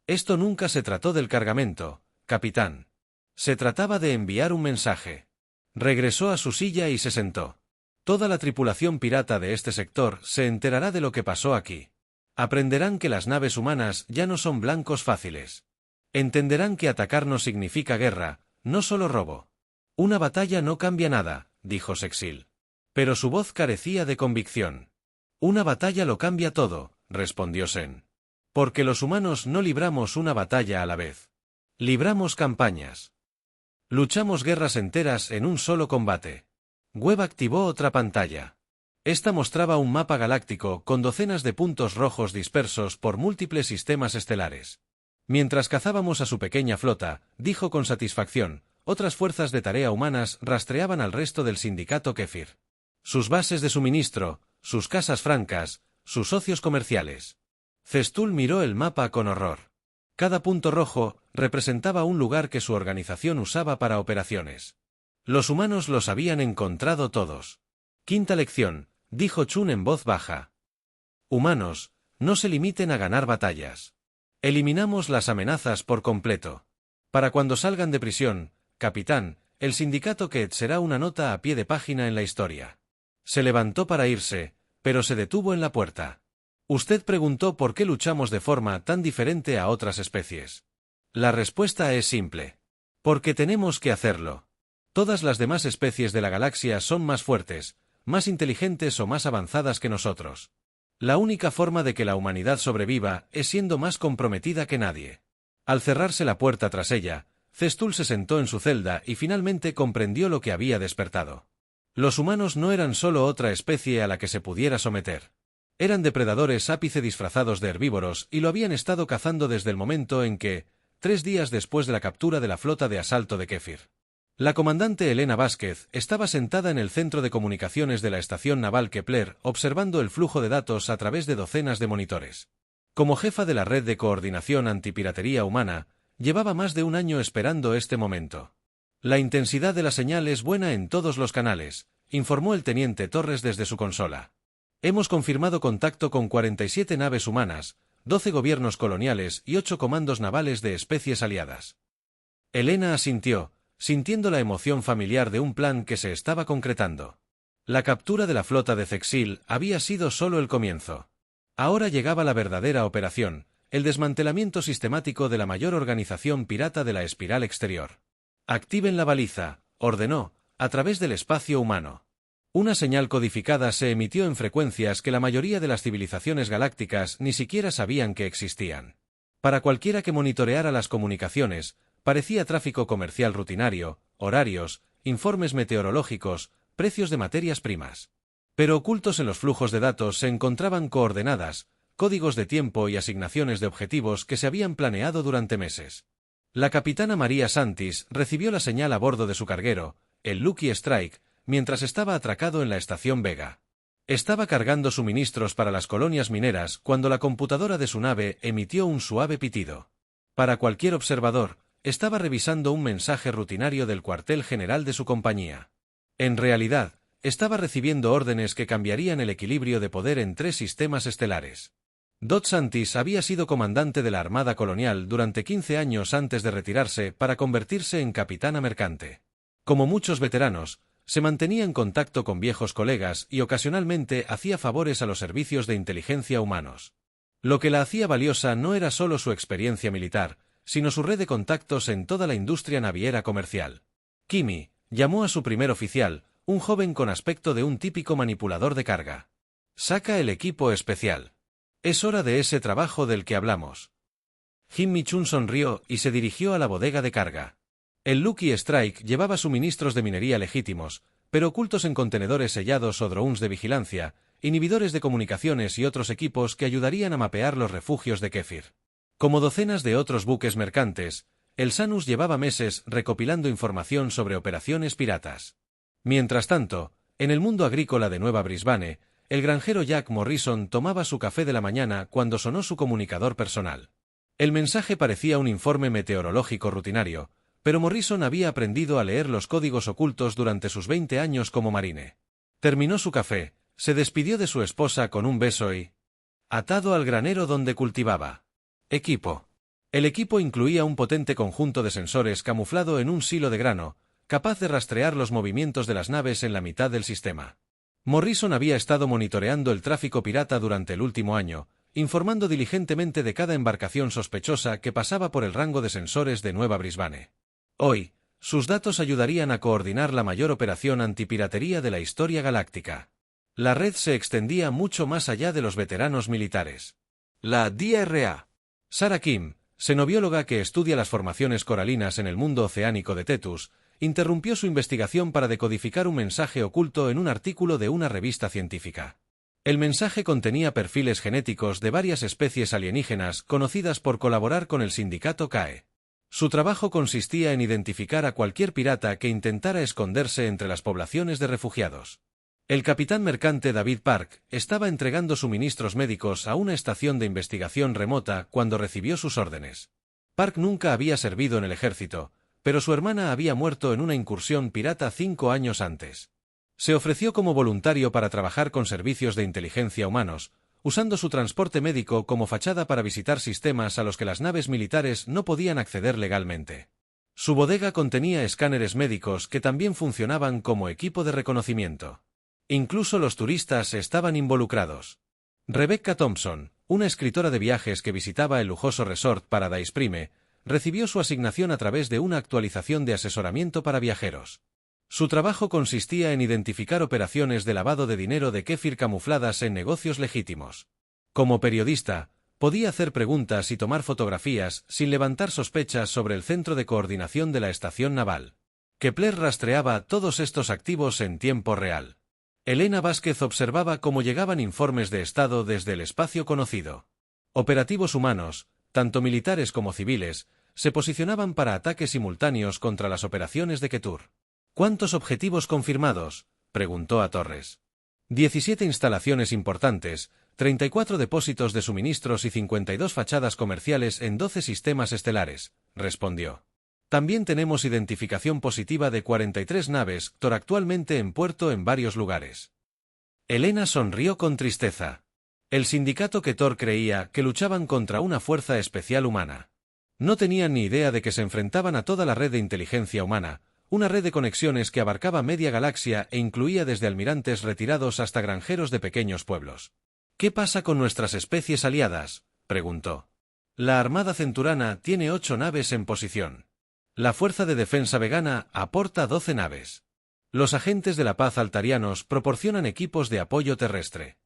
Speaker 1: Esto nunca se trató del cargamento, capitán. Se trataba de enviar un mensaje. Regresó a su silla y se sentó. Toda la tripulación pirata de este sector se enterará de lo que pasó aquí. Aprenderán que las naves humanas ya no son blancos fáciles. Entenderán que atacarnos significa guerra, no solo robo. Una batalla no cambia nada, dijo Sexil. Pero su voz carecía de convicción. Una batalla lo cambia todo, respondió Sen. Porque los humanos no libramos una batalla a la vez. Libramos campañas. Luchamos guerras enteras en un solo combate. Webb activó otra pantalla. Esta mostraba un mapa galáctico con docenas de puntos rojos dispersos por múltiples sistemas estelares. Mientras cazábamos a su pequeña flota, dijo con satisfacción, otras fuerzas de tarea humanas rastreaban al resto del sindicato Kefir. Sus bases de suministro, sus casas francas, sus socios comerciales. Cestul miró el mapa con horror. Cada punto rojo representaba un lugar que su organización usaba para operaciones. Los humanos los habían encontrado todos. Quinta lección, dijo Chun en voz baja. Humanos, no se limiten a ganar batallas. Eliminamos las amenazas por completo. Para cuando salgan de prisión, capitán, el sindicato Ket será una nota a pie de página en la historia. Se levantó para irse, pero se detuvo en la puerta. Usted preguntó por qué luchamos de forma tan diferente a otras especies. La respuesta es simple. Porque tenemos que hacerlo. Todas las demás especies de la galaxia son más fuertes, más inteligentes o más avanzadas que nosotros. La única forma de que la humanidad sobreviva es siendo más comprometida que nadie. Al cerrarse la puerta tras ella, Cestul se sentó en su celda y finalmente comprendió lo que había despertado. Los humanos no eran solo otra especie a la que se pudiera someter. Eran depredadores ápice disfrazados de herbívoros y lo habían estado cazando desde el momento en que, 3 días después de la captura de la flota de asalto de Kefir. La comandante Elena Vázquez estaba sentada en el centro de comunicaciones de la estación naval Kepler observando el flujo de datos a través de docenas de monitores. Como jefa de la red de coordinación antipiratería humana, llevaba más de un año esperando este momento. La intensidad de la señal es buena en todos los canales, informó el teniente Torres desde su consola. Hemos confirmado contacto con 47 naves humanas, 12 gobiernos coloniales y 8 comandos navales de especies aliadas. Elena asintió, sintiendo la emoción familiar de un plan que se estaba concretando. La captura de la flota de Cexil había sido solo el comienzo. Ahora llegaba la verdadera operación, el desmantelamiento sistemático de la mayor organización pirata de la espiral exterior. Activen la baliza, ordenó, a través del espacio humano. Una señal codificada se emitió en frecuencias que la mayoría de las civilizaciones galácticas ni siquiera sabían que existían. Para cualquiera que monitoreara las comunicaciones, parecía tráfico comercial rutinario, horarios, informes meteorológicos, precios de materias primas. Pero ocultos en los flujos de datos se encontraban coordenadas, códigos de tiempo y asignaciones de objetivos que se habían planeado durante meses. La capitana María Santis recibió la señal a bordo de su carguero, el Lucky Strike, mientras estaba atracado en la estación Vega. Estaba cargando suministros para las colonias mineras cuando la computadora de su nave emitió un suave pitido. Para cualquier observador, estaba revisando un mensaje rutinario del cuartel general de su compañía. En realidad, estaba recibiendo órdenes que cambiarían el equilibrio de poder en 3 sistemas estelares. Dot Santis había sido comandante de la Armada Colonial durante 15 años antes de retirarse para convertirse en capitana mercante. Como muchos veteranos, se mantenía en contacto con viejos colegas y ocasionalmente hacía favores a los servicios de inteligencia humanos. Lo que la hacía valiosa no era solo su experiencia militar, sino su red de contactos en toda la industria naviera comercial. Kimi llamó a su primer oficial, un joven con aspecto de un típico manipulador de carga. Saca el equipo especial. Es hora de ese trabajo del que hablamos. Jim Michun sonrió y se dirigió a la bodega de carga. El Lucky Strike llevaba suministros de minería legítimos, pero ocultos en contenedores sellados o drones de vigilancia, inhibidores de comunicaciones y otros equipos que ayudarían a mapear los refugios de Kefir. Como docenas de otros buques mercantes, el Sanus llevaba meses recopilando información sobre operaciones piratas. Mientras tanto, en el mundo agrícola de Nueva Brisbane, el granjero Jack Morrison tomaba su café de la mañana cuando sonó su comunicador personal. El mensaje parecía un informe meteorológico rutinario, pero Morrison había aprendido a leer los códigos ocultos durante sus 20 años como marine. Terminó su café, se despidió de su esposa con un beso y... atado al granero donde cultivaba. Equipo. El equipo incluía un potente conjunto de sensores camuflado en un silo de grano, capaz de rastrear los movimientos de las naves en la mitad del sistema. Morrison había estado monitoreando el tráfico pirata durante el último año, informando diligentemente de cada embarcación sospechosa que pasaba por el rango de sensores de Nueva Brisbane. Hoy, sus datos ayudarían a coordinar la mayor operación antipiratería de la historia galáctica. La red se extendía mucho más allá de los veteranos militares.
Speaker 2: La DRA.
Speaker 1: Sarah Kim, xenobióloga que estudia las formaciones coralinas en el mundo oceánico de Tethys, interrumpió su investigación para decodificar un mensaje oculto en un artículo de una revista científica. El mensaje contenía perfiles genéticos de varias especies alienígenas conocidas por colaborar con el sindicato CAE. Su trabajo consistía en identificar a cualquier pirata que intentara esconderse entre las poblaciones de refugiados. El capitán mercante David Park estaba entregando suministros médicos a una estación de investigación remota cuando recibió sus órdenes. Park nunca había servido en el ejército, pero su hermana había muerto en una incursión pirata 5 años antes. Se ofreció como voluntario para trabajar con servicios de inteligencia humanos, usando su transporte médico como fachada para visitar sistemas a los que las naves militares no podían acceder legalmente. Su bodega contenía escáneres médicos que también funcionaban como equipo de reconocimiento. Incluso los turistas estaban involucrados. Rebecca Thompson, una escritora de viajes que visitaba el lujoso resort Paradise Prime, recibió su asignación a través de una actualización de asesoramiento para viajeros. Su trabajo consistía en identificar operaciones de lavado de dinero de kéfir camufladas en negocios legítimos. Como periodista, podía hacer preguntas y tomar fotografías sin levantar sospechas sobre el centro de coordinación de la estación naval. Kepler rastreaba todos estos activos en tiempo real. Elena Vázquez observaba cómo llegaban informes de Estado desde el espacio conocido. Operativos humanos, tanto militares como civiles, se posicionaban para ataques simultáneos contra las operaciones de Ketur. ¿Cuántos objetivos confirmados?, preguntó a Torres. 17 instalaciones importantes, 34 depósitos de suministros y 52 fachadas comerciales en 12 sistemas estelares, respondió. También tenemos identificación positiva de 43 naves Tor actualmente en puerto en varios lugares. Elena sonrió con tristeza. El sindicato Ketor creía que luchaban contra una fuerza especial humana. No tenían ni idea de que se enfrentaban a toda la red de inteligencia humana, una red de conexiones que abarcaba media galaxia e incluía desde almirantes retirados hasta granjeros de pequeños pueblos. ¿Qué pasa con nuestras especies aliadas?, preguntó. La Armada Centurana tiene 8 naves en posición. La Fuerza de Defensa Vegana aporta 12 naves. Los agentes de la paz altarianos proporcionan equipos de apoyo terrestre.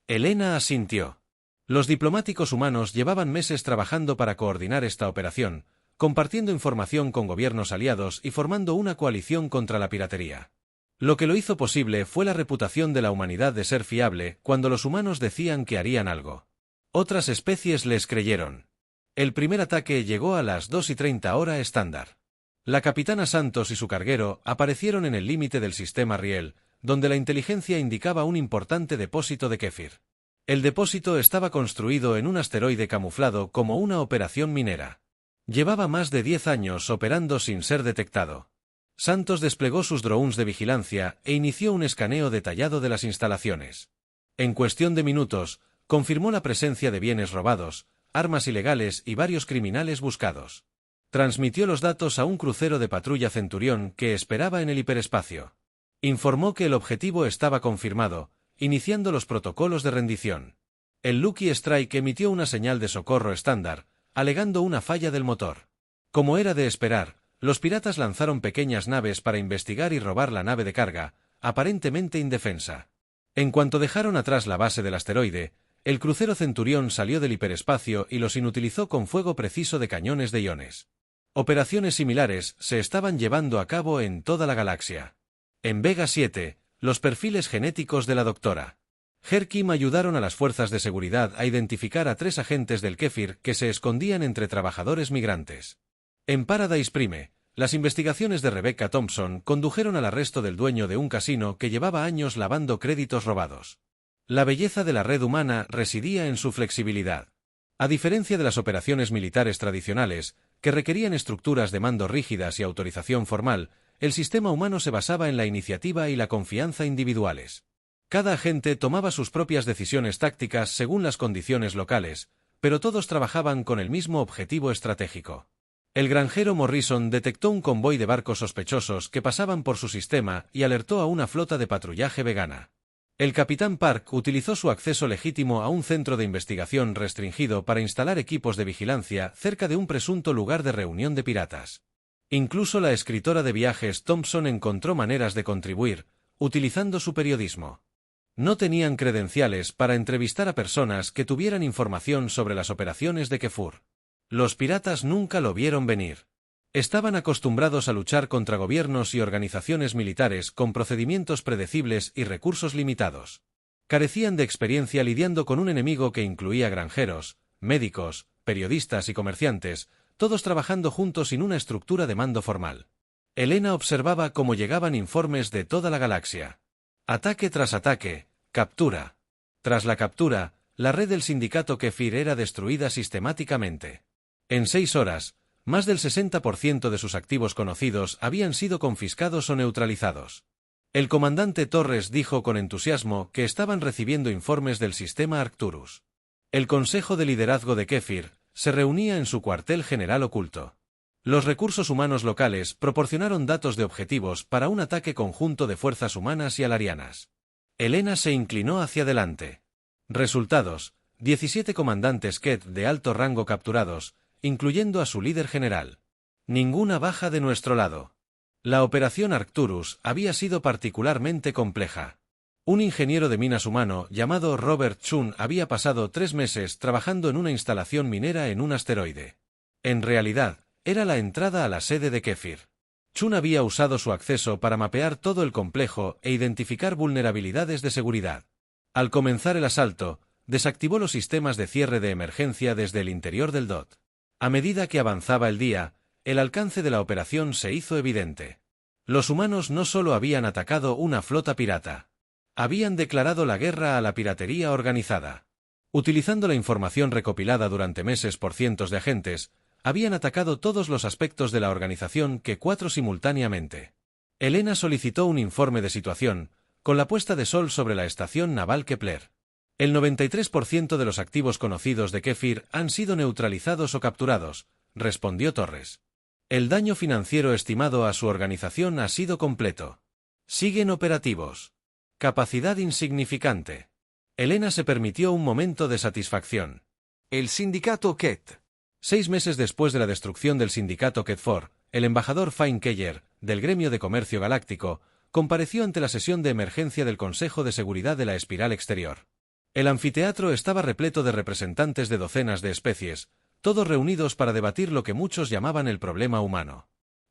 Speaker 1: Elena asintió. Los diplomáticos humanos llevaban meses trabajando para coordinar esta operación, compartiendo información con gobiernos aliados y formando una coalición contra la piratería. Lo que lo hizo posible fue la reputación de la humanidad de ser fiable cuando los humanos decían que harían algo. Otras especies les creyeron. El primer ataque llegó a las 2:30 hora estándar. La capitana Santos y su carguero aparecieron en el límite del sistema Riel, donde la inteligencia indicaba un importante depósito de kéfir. El depósito estaba construido en un asteroide camuflado como una operación minera. Llevaba más de 10 años operando sin ser detectado. Santos desplegó sus drones de vigilancia e inició un escaneo detallado de las instalaciones. En cuestión de minutos, confirmó la presencia de bienes robados, armas ilegales y varios criminales buscados. Transmitió los datos a un crucero de patrulla Centurión que esperaba en el hiperespacio. Informó que el objetivo estaba confirmado, iniciando los protocolos de rendición. El Lucky Strike emitió una señal de socorro estándar, alegando una falla del motor. Como era de esperar, los piratas lanzaron pequeñas naves para investigar y robar la nave de carga, aparentemente indefensa. En cuanto dejaron atrás la base del asteroide, el crucero Centurión salió del hiperespacio y los inutilizó con fuego preciso de cañones de iones. Operaciones similares se estaban llevando a cabo en toda la galaxia. En Vega 7, los perfiles genéticos de la Dra. Herkim ayudaron a las fuerzas de seguridad a identificar a 3 agentes del kéfir que se escondían entre trabajadores migrantes. En Paradise Prime, las investigaciones de Rebecca Thompson condujeron al arresto del dueño de un casino que llevaba años lavando créditos robados. La belleza de la red humana residía en su flexibilidad. A diferencia de las operaciones militares tradicionales, que requerían estructuras de mando rígidas y autorización formal, el sistema humano se basaba en la iniciativa y la confianza individuales. Cada agente tomaba sus propias decisiones tácticas según las condiciones locales, pero todos trabajaban con el mismo objetivo estratégico. El granjero Morrison detectó un convoy de barcos sospechosos que pasaban por su sistema y alertó a una flota de patrullaje vegana. El capitán Park utilizó su acceso legítimo a un centro de investigación restringido para instalar equipos de vigilancia cerca de un presunto lugar de reunión de piratas. Incluso la escritora de viajes Thompson encontró maneras de contribuir, utilizando su periodismo. No tenían credenciales para entrevistar a personas que tuvieran información sobre las operaciones de Kefur. Los piratas nunca lo vieron venir. Estaban acostumbrados a luchar contra gobiernos y organizaciones militares con procedimientos predecibles y recursos limitados. Carecían de experiencia lidiando con un enemigo que incluía granjeros, médicos, periodistas y comerciantes, todos trabajando juntos sin una estructura de mando formal. Elena observaba cómo llegaban informes de toda la galaxia. Ataque tras ataque, captura. Tras la captura, la red del sindicato Kefir era destruida sistemáticamente. En 6 horas, más del 60% de sus activos conocidos habían sido confiscados o neutralizados. El comandante Torres dijo con entusiasmo que estaban recibiendo informes del sistema Arcturus. El Consejo de Liderazgo de Kefir se reunía en su cuartel general oculto. Los recursos humanos locales proporcionaron datos de objetivos para un ataque conjunto de fuerzas humanas y alarianas. Elena se inclinó hacia adelante. Resultados: 17 comandantes Ket de alto rango capturados, incluyendo a su líder general. Ninguna baja de nuestro lado. La operación Arcturus había sido particularmente compleja. Un ingeniero de minas humano llamado Robert Chun había pasado 3 meses trabajando en una instalación minera en un asteroide. En realidad, era la entrada a la sede de Kefir. Chun había usado su acceso para mapear todo el complejo e identificar vulnerabilidades de seguridad. Al comenzar el asalto, desactivó los sistemas de cierre de emergencia desde el interior del DOT. A medida que avanzaba el día, el alcance de la operación se hizo evidente. Los humanos no solo habían atacado una flota pirata. Habían declarado la guerra a la piratería organizada. Utilizando la información recopilada durante meses por cientos de agentes, habían atacado todos los aspectos de la organización que 4 simultáneamente. Elena solicitó un informe de situación, con la puesta de sol sobre la estación naval Kepler. El 93% de los activos conocidos de Kefir han sido neutralizados o capturados, respondió Torres. El daño financiero estimado a su organización ha sido completo. Siguen operativos. Capacidad insignificante. Elena se permitió un momento de satisfacción.
Speaker 2: El sindicato Ket.
Speaker 1: 6 meses después de la destrucción del sindicato Ketfor, el embajador Fine Keller, del Gremio de Comercio Galáctico, compareció ante la sesión de emergencia del Consejo de Seguridad de la Espiral Exterior. El anfiteatro estaba repleto de representantes de docenas de especies, todos reunidos para debatir lo que muchos llamaban el problema humano.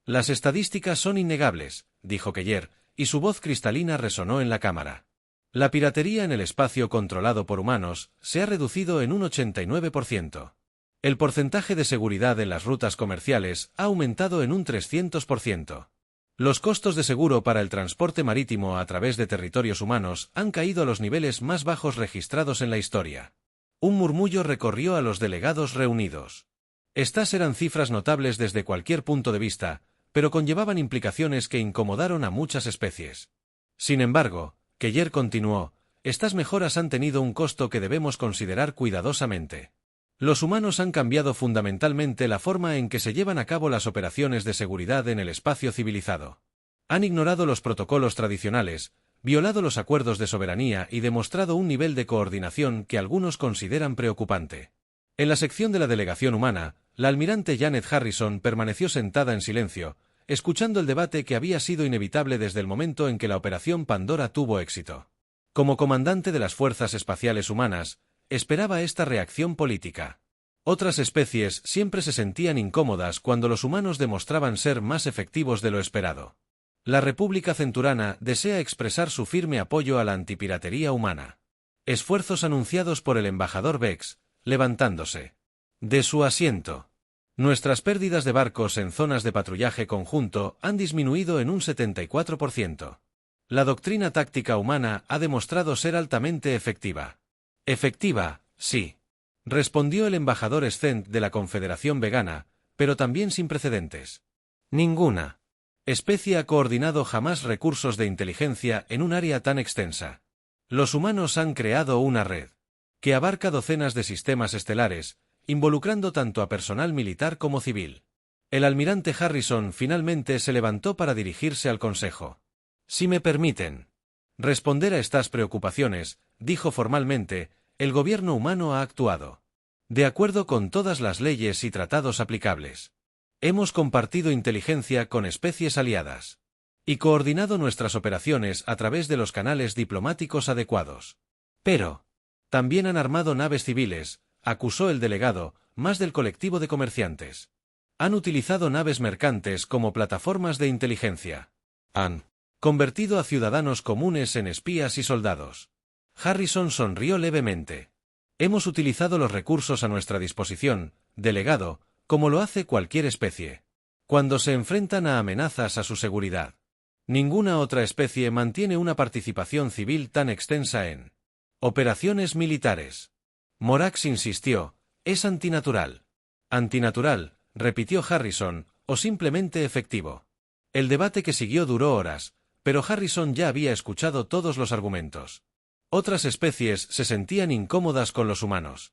Speaker 1: Las estadísticas son innegables, dijo Keller, y su voz cristalina resonó en la cámara. La piratería en el espacio controlado por humanos se ha reducido en un 89%. El porcentaje de seguridad en las rutas comerciales ha aumentado en un 300%. Los costos de seguro para el transporte marítimo a través de territorios humanos han caído a los niveles más bajos registrados en la historia. Un murmullo recorrió a los delegados reunidos. Estas eran cifras notables desde cualquier punto de vista, pero conllevaban implicaciones que incomodaron a muchas especies. Sin embargo, Keller continuó, estas mejoras han tenido un costo que debemos considerar cuidadosamente. Los humanos han cambiado fundamentalmente la forma en que se llevan a cabo las operaciones de seguridad en el espacio civilizado. Han ignorado los protocolos tradicionales, violado los acuerdos de soberanía y demostrado un nivel de coordinación que algunos consideran preocupante. En la sección de la delegación humana, la almirante Janet Harrison permaneció sentada en silencio, escuchando el debate que había sido inevitable desde el momento en que la operación Pandora tuvo éxito. Como comandante de las fuerzas espaciales humanas, esperaba esta reacción política. Otras especies siempre se sentían incómodas cuando los humanos demostraban ser más efectivos de lo esperado. La República Centurana desea expresar su firme apoyo a la antipiratería humana. Esfuerzos anunciados por el embajador Bex, levantándose de su asiento. Nuestras pérdidas de barcos en zonas de patrullaje conjunto han disminuido en un 74%. La doctrina táctica humana ha demostrado ser altamente efectiva. Efectiva, sí, respondió el embajador Scent de la Confederación Vegana, pero también sin precedentes.
Speaker 2: Ninguna
Speaker 1: especie ha coordinado jamás recursos de inteligencia en un área tan extensa. Los humanos han creado una red que abarca docenas de sistemas estelares, involucrando tanto a personal militar como civil. El almirante Harrison finalmente se levantó para dirigirse al Consejo. Si me permiten responder a estas preocupaciones, dijo formalmente, el gobierno humano ha actuado de acuerdo con todas las leyes y tratados aplicables. Hemos compartido inteligencia con especies aliadas y coordinado nuestras operaciones a través de los canales diplomáticos adecuados. Pero también han armado naves civiles, acusó el delegado, más del colectivo de comerciantes. Han utilizado naves mercantes como plataformas de inteligencia. Han convertido a ciudadanos comunes en espías y soldados. Harrison sonrió levemente. Hemos utilizado los recursos a nuestra disposición, delegado, como lo hace cualquier especie, cuando se enfrentan a amenazas a su seguridad. Ninguna otra especie mantiene una participación civil tan extensa en operaciones militares. Morax insistió, es antinatural. Antinatural, repitió Harrison, o simplemente efectivo. El debate que siguió duró horas, pero Harrison ya había escuchado todos los argumentos. Otras especies se sentían incómodas con los humanos.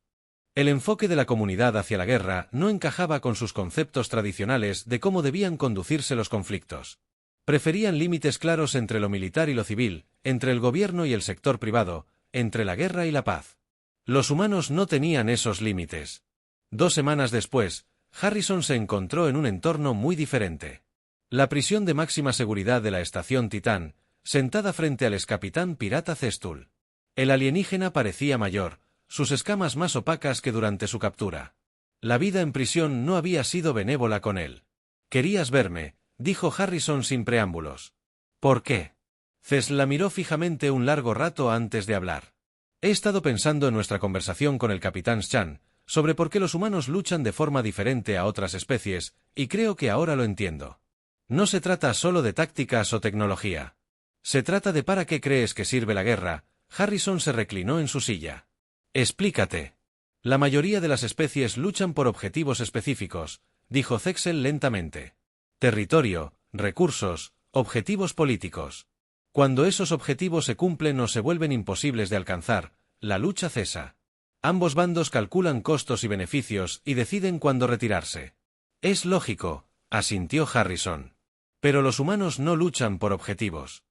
Speaker 1: El enfoque de la comunidad hacia la guerra no encajaba con sus conceptos tradicionales de cómo debían conducirse los conflictos. Preferían límites claros entre lo militar y lo civil, entre el gobierno y el sector privado, entre la guerra y la paz. Los humanos no tenían esos límites. 2 semanas después, Harrison se encontró en un entorno muy diferente. La prisión de máxima seguridad de la estación Titán, sentada frente al excapitán pirata Cestul. El alienígena parecía mayor, sus escamas más opacas que durante su captura. La vida en prisión no había sido benévola con él. «¿Querías verme?», dijo Harrison sin preámbulos. «¿Por qué?». Ces la miró fijamente un largo rato antes de hablar. «He estado pensando en nuestra conversación con el capitán Chan, sobre por qué los humanos luchan de forma diferente a otras especies, y creo que ahora lo entiendo. No se trata solo de tácticas o tecnología. Se trata de para qué crees que sirve la guerra». Harrison se reclinó en su silla. «Explícate». «La mayoría de las especies luchan por objetivos específicos», dijo Zexel lentamente. «Territorio, recursos, objetivos políticos. Cuando esos objetivos se cumplen o se vuelven imposibles de alcanzar, la lucha cesa. Ambos bandos calculan costos y beneficios y deciden cuándo retirarse». «Es lógico», asintió Harrison. «Pero los humanos no luchan por objetivos.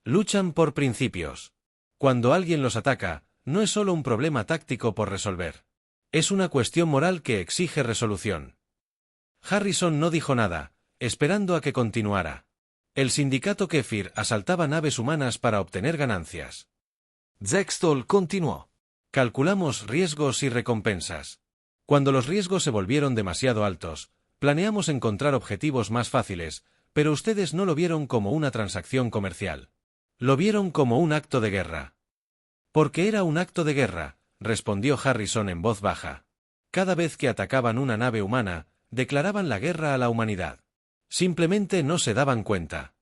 Speaker 1: Luchan por principios. Cuando alguien los ataca, no es solo un problema táctico por resolver. Es una cuestión moral que exige resolución». Harrison no dijo nada, esperando a que continuara. El sindicato Kefir asaltaba naves humanas para obtener ganancias.
Speaker 2: Zextol continuó.
Speaker 1: «Calculamos riesgos y recompensas. Cuando los riesgos se volvieron demasiado altos, planeamos encontrar objetivos más fáciles, pero ustedes no lo vieron como una transacción comercial. Lo vieron como un acto de guerra». «Porque era un acto de guerra», respondió Harrison en voz baja. «Cada vez que atacaban una nave humana, declaraban la guerra a la humanidad. Simplemente no se daban cuenta».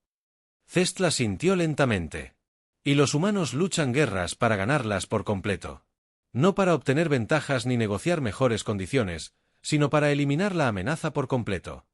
Speaker 1: Cestla sintió lentamente. «Y los humanos luchan guerras para ganarlas por completo. No para obtener ventajas ni negociar mejores condiciones, sino para eliminar la amenaza por completo.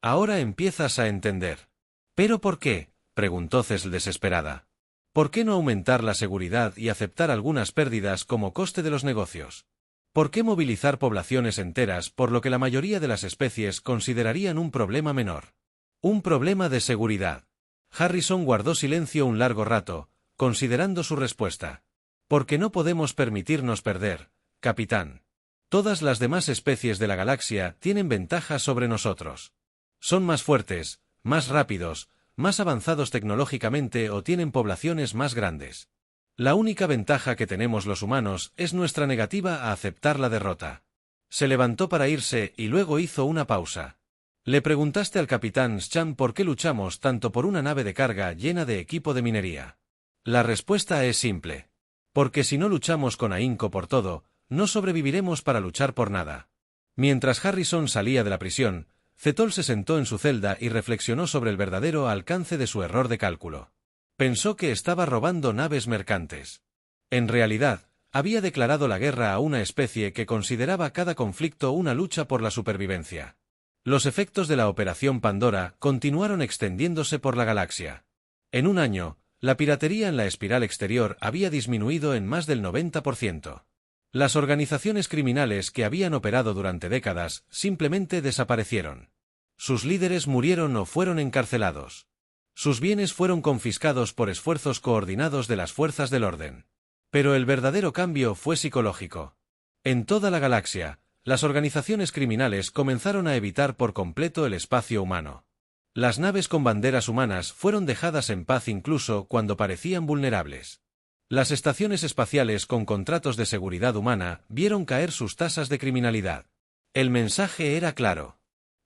Speaker 1: Ahora empiezas a entender». «¿Pero por qué?», preguntó Cesl desesperada. «¿Por qué no aumentar la seguridad y aceptar algunas pérdidas como coste de los negocios? ¿Por qué movilizar poblaciones enteras por lo que la mayoría de las especies considerarían un problema menor? Un problema de seguridad». Harrison guardó silencio un largo rato, considerando su respuesta. «Porque no podemos permitirnos perder, capitán. Todas las demás especies de la galaxia tienen ventajas sobre nosotros. Son más fuertes, más rápidos, más avanzados tecnológicamente o tienen poblaciones más grandes. La única ventaja que tenemos los humanos es nuestra negativa a aceptar la derrota». Se levantó para irse y luego hizo una pausa. «¿Le preguntaste al capitán Chan por qué luchamos tanto por una nave de carga llena de equipo de minería?» La respuesta es simple. Porque si no luchamos con ahínco por todo, no sobreviviremos para luchar por nada. Mientras Harrison salía de la prisión, Cetol se sentó en su celda y reflexionó sobre el verdadero alcance de su error de cálculo. Pensó que estaba robando naves mercantes. En realidad, había declarado la guerra a una especie que consideraba cada conflicto una lucha por la supervivencia. Los efectos de la Operación Pandora continuaron extendiéndose por la galaxia. En un año, la piratería en la espiral exterior había disminuido en más del 90%. Las organizaciones criminales que habían operado durante décadas simplemente desaparecieron. Sus líderes murieron o fueron encarcelados. Sus bienes fueron confiscados por esfuerzos coordinados de las fuerzas del orden. Pero el verdadero cambio fue psicológico. En toda la galaxia, las organizaciones criminales comenzaron a evitar por completo el espacio humano. Las naves con banderas humanas fueron dejadas en paz incluso cuando parecían vulnerables. Las estaciones espaciales con contratos de seguridad humana vieron caer sus tasas de criminalidad. El mensaje era claro.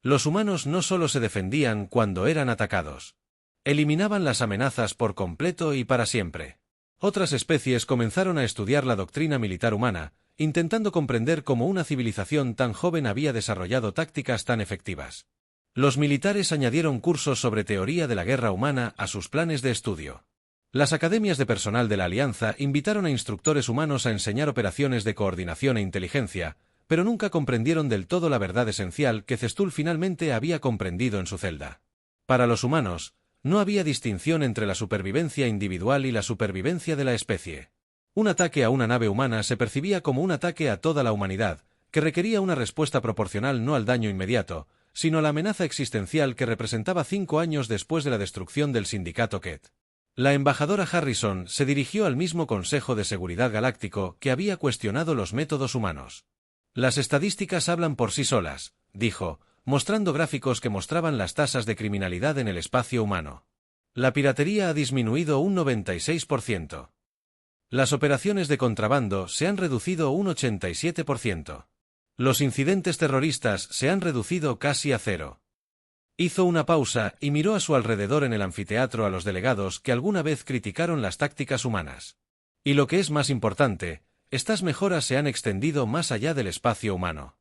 Speaker 1: Los humanos no solo se defendían cuando eran atacados. Eliminaban las amenazas por completo y para siempre. Otras especies comenzaron a estudiar la doctrina militar humana, intentando comprender cómo una civilización tan joven había desarrollado tácticas tan efectivas. Los militares añadieron cursos sobre teoría de la guerra humana a sus planes de estudio. Las academias de personal de la Alianza invitaron a instructores humanos a enseñar operaciones de coordinación e inteligencia, pero nunca comprendieron del todo la verdad esencial que Cestul finalmente había comprendido en su celda. Para los humanos, no había distinción entre la supervivencia individual y la supervivencia de la especie. Un ataque a una nave humana se percibía como un ataque a toda la humanidad, que requería una respuesta proporcional no al daño inmediato, sino a la amenaza existencial que representaba 5 años después de la destrucción del sindicato Kett. La embajadora Harrison se dirigió al mismo Consejo de Seguridad Galáctico que había cuestionado los métodos humanos. Las estadísticas hablan por sí solas, dijo, mostrando gráficos que mostraban las tasas de criminalidad en el espacio humano. La piratería ha disminuido un 96%. Las operaciones de contrabando se han reducido un 87%. Los incidentes terroristas se han reducido casi a cero. Hizo una pausa y miró a su alrededor en el anfiteatro a los delegados que alguna vez criticaron las tácticas humanas. Y lo que es más importante, estas mejoras se han extendido más allá del espacio humano.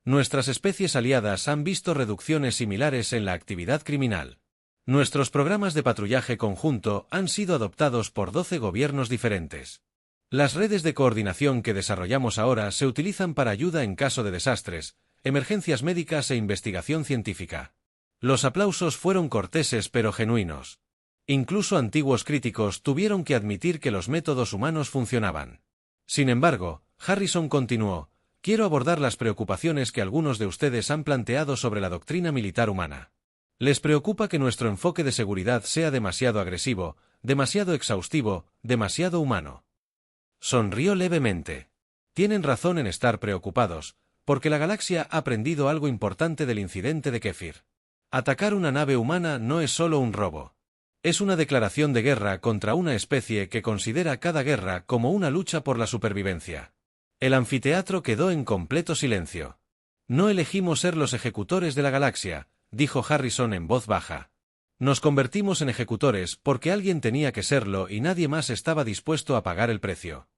Speaker 1: Nuestras especies aliadas han visto reducciones similares en la actividad criminal. Nuestros programas de patrullaje conjunto han sido adoptados por 12 gobiernos diferentes. Las redes de coordinación que desarrollamos ahora se utilizan para ayuda en caso de desastres, emergencias médicas e investigación científica. Los aplausos fueron corteses pero genuinos. Incluso antiguos críticos tuvieron que admitir que los métodos humanos funcionaban. Sin embargo, Harrison continuó, quiero abordar las preocupaciones que algunos de ustedes han planteado sobre la doctrina militar humana. Les preocupa que nuestro enfoque de seguridad sea demasiado agresivo, demasiado exhaustivo, demasiado humano. Sonrió levemente. Tienen razón en estar preocupados, porque la galaxia ha aprendido algo importante del incidente de Kefir. Atacar una nave humana no es solo un robo. Es una declaración de guerra contra una especie que considera cada guerra como una lucha por la supervivencia. El anfiteatro quedó en completo silencio. No elegimos ser los ejecutores de la galaxia, dijo Harrison en voz baja. Nos convertimos en ejecutores porque alguien tenía que serlo y nadie más estaba dispuesto a pagar el precio.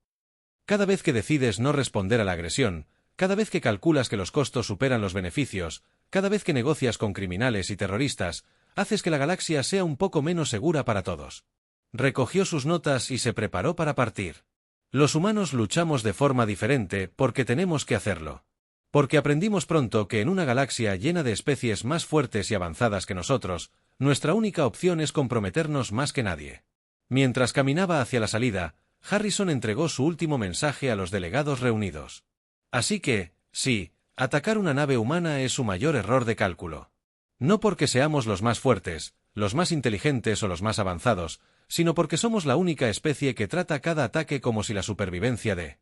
Speaker 1: Cada vez que decides no responder a la agresión, cada vez que calculas que los costos superan los beneficios, cada vez que negocias con criminales y terroristas, haces que la galaxia sea un poco menos segura para todos. Recogió sus notas y se preparó para partir. Los humanos luchamos de forma diferente porque tenemos que hacerlo. Porque aprendimos pronto que en una galaxia llena de especies más fuertes y avanzadas que nosotros, nuestra única opción es comprometernos más que nadie. Mientras caminaba hacia la salida, Harrison entregó su último mensaje a los delegados reunidos. Así que, sí, atacar una nave humana es su mayor error de cálculo. No porque seamos los más fuertes, los más inteligentes o los más avanzados, sino porque somos la única especie que trata cada ataque como si la supervivencia de